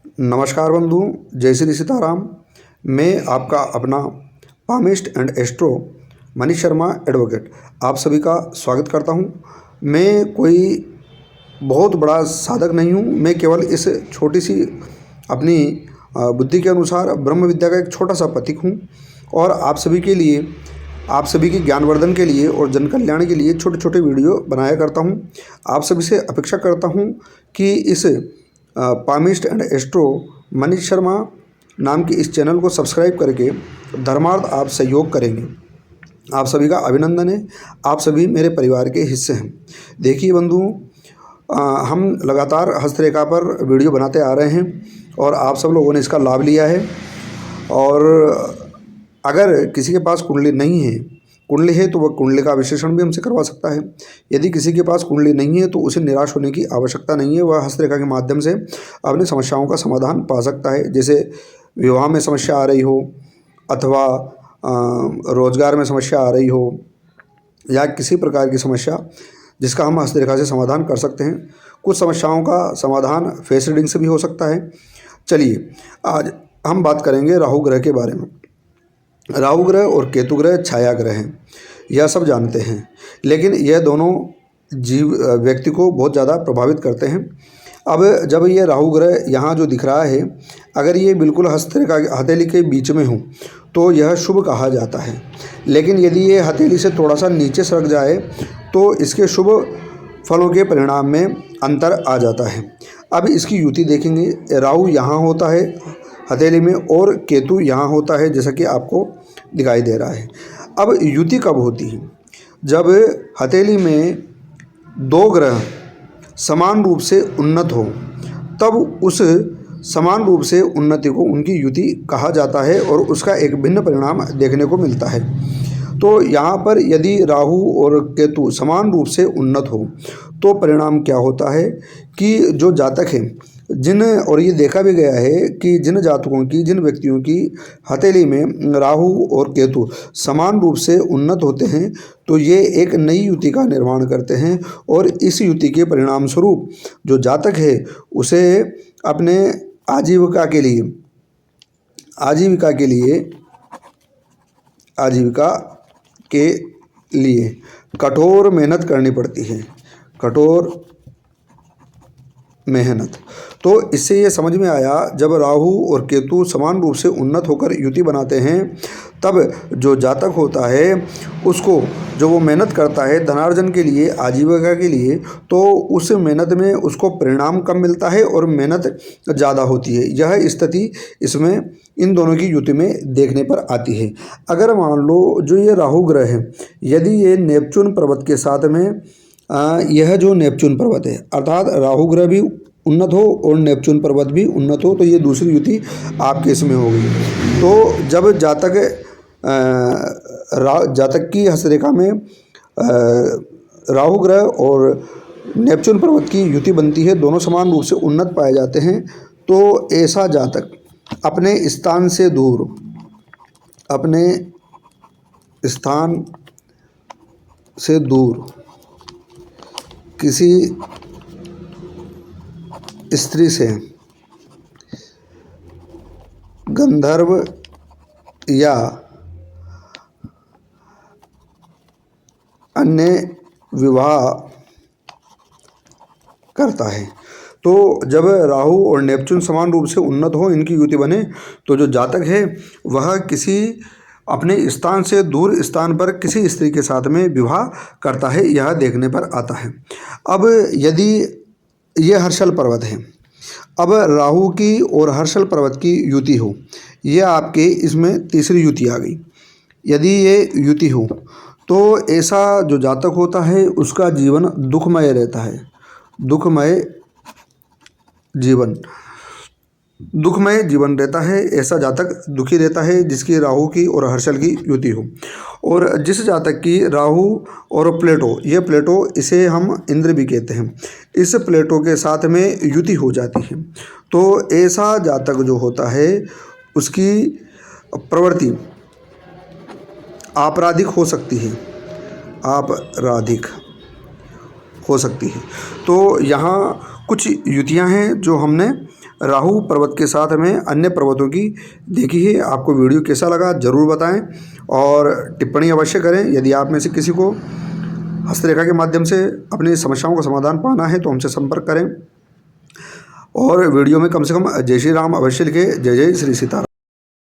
नमस्कार बंधु, जय श्री सीताराम। मैं आपका अपना palmist and astro Manish Sharma advocate आप सभी का स्वागत करता हूं। मैं कोई बहुत बड़ा साधक नहीं हूं, मैं केवल इस छोटी सी अपनी बुद्धि के अनुसार ब्रह्म विद्या का एक छोटा सा पथिक हूं और आप सभी के लिए, आप सभी के ज्ञानवर्धन के लिए और जन कल्याण के लिए छोटे छोटे वीडियो बनाया करता हूं। आप सभी से अपेक्षा करता हूं कि इस palmist and astro Manish Sharma नाम के इस चैनल को सब्सक्राइब करके धर्मार्थ आप सहयोग करेंगे। आप सभी का अभिनंदन है, आप सभी मेरे परिवार के हिस्से हैं। देखिए बंधु, हम लगातार हस्तरेखा पर वीडियो बनाते आ रहे हैं और आप सब लोगों ने इसका लाभ लिया है। और अगर किसी के पास कुंडली नहीं है, कुंडली है तो वह कुंडली का विश्लेषण भी हमसे करवा सकता है। यदि किसी के पास कुंडली नहीं है तो उसे निराश होने की आवश्यकता नहीं है, वह हस्तरेखा के माध्यम से अपनी समस्याओं का समाधान पा सकता है। जैसे विवाह में समस्या आ रही हो, अथवा रोजगार में समस्या आ रही हो, या किसी प्रकार की समस्या जिसका हम हस्तरेखा से समाधान कर सकते हैं। कुछ समस्याओं का समाधान फेस रीडिंग से भी हो सकता है। चलिए, आज हम बात करेंगे राहु ग्रह के बारे में। राहु ग्रह और केतु ग्रह छाया ग्रह हैं, यह सब जानते हैं, लेकिन यह दोनों व्यक्ति को बहुत ज़्यादा प्रभावित करते हैं। अब जब ये राहु ग्रह यहाँ जो दिख रहा है, अगर ये बिल्कुल हस्तरेखा हथेली के बीच में हो तो यह शुभ कहा जाता है, लेकिन यदि ये हथेली से थोड़ा सा नीचे सरक जाए तो इसके शुभ फलों के परिणाम में अंतर आ जाता है। अब इसकी युति देखेंगे, राहु यहाँ होता है हथेली में और केतु यहाँ होता है, जैसा कि आपको दिखाई दे रहा है। अब युति कब होती है? जब हथेली में दो ग्रह समान रूप से उन्नत हो, तब उस समान रूप से उन्नति को उनकी युति कहा जाता है और उसका एक भिन्न परिणाम देखने को मिलता है। तो यहाँ पर यदि राहु और केतु समान रूप से उन्नत हो तो परिणाम क्या होता है कि जो जातक हैं, और ये देखा भी गया है कि जिन जातकों की, जिन व्यक्तियों की हथेली में राहु और केतु समान रूप से उन्नत होते हैं तो ये एक नई युति का निर्माण करते हैं और इस युति के परिणाम स्वरूप जो जातक है उसे अपने आजीविका के लिए कठोर मेहनत करनी पड़ती है, कठोर मेहनत। तो इससे ये समझ में आया, जब राहु और केतु समान रूप से उन्नत होकर युति बनाते हैं तब जो जातक होता है उसको, जो वो मेहनत करता है धनार्जन के लिए, आजीविका के लिए, तो उस मेहनत में उसको परिणाम कम मिलता है और मेहनत ज़्यादा होती है। यह स्थिति इसमें इन दोनों की युति में देखने पर आती है। अगर मान लो जो ये राहु ग्रह है, यदि ये नेपच्यून पर्वत के साथ में यह जो नेपच्यून पर्वत है, अर्थात राहु ग्रह भी उन्नत हो और नेपच्यून पर्वत भी उन्नत हो, तो ये दूसरी युति आपके इसमें होगी। तो जब जातक की हस्तरेखा में राहु ग्रह और नेपच्यून पर्वत की युति बनती है, दोनों समान रूप से उन्नत पाए जाते हैं, तो ऐसा जातक अपने स्थान से दूर किसी स्त्री से गंधर्व या अन्य विवाह करता है। तो जब राहु और नेपच्यून समान रूप से उन्नत हो, इनकी युति बने, तो जो जातक है वह किसी अपने स्थान से दूर स्थान पर किसी स्त्री के साथ में विवाह करता है, यह देखने पर आता है। अब यदि ये हर्षल पर्वत है, अब राहु की और हर्षल पर्वत की युति हो, ये आपके इसमें तीसरी युति आ गई। यदि ये युति हो तो ऐसा जो जातक होता है उसका जीवन दुखमय रहता है, दुखमय जीवन रहता है। ऐसा जातक दुखी रहता है जिसकी राहु की और हर्षल की युति हो। और जिस जातक की राहु और प्लेटो, ये प्लेटो इसे हम इंद्र भी कहते हैं, इस प्लेटो के साथ में युति हो जाती है, तो ऐसा जातक जो होता है उसकी प्रवृत्ति आपराधिक हो सकती है। तो यहाँ कुछ युतियाँ हैं जो हमने राहु पर्वत के साथ में अन्य पर्वतों की देखी है। आपको वीडियो कैसा लगा ज़रूर बताएं और टिप्पणी अवश्य करें। यदि आप में से किसी को हस्तरेखा के माध्यम से अपनी समस्याओं का समाधान पाना है तो हमसे संपर्क करें और वीडियो में कम से कम जय श्री राम अवश्य लिखें। जय जय श्री सीताराम।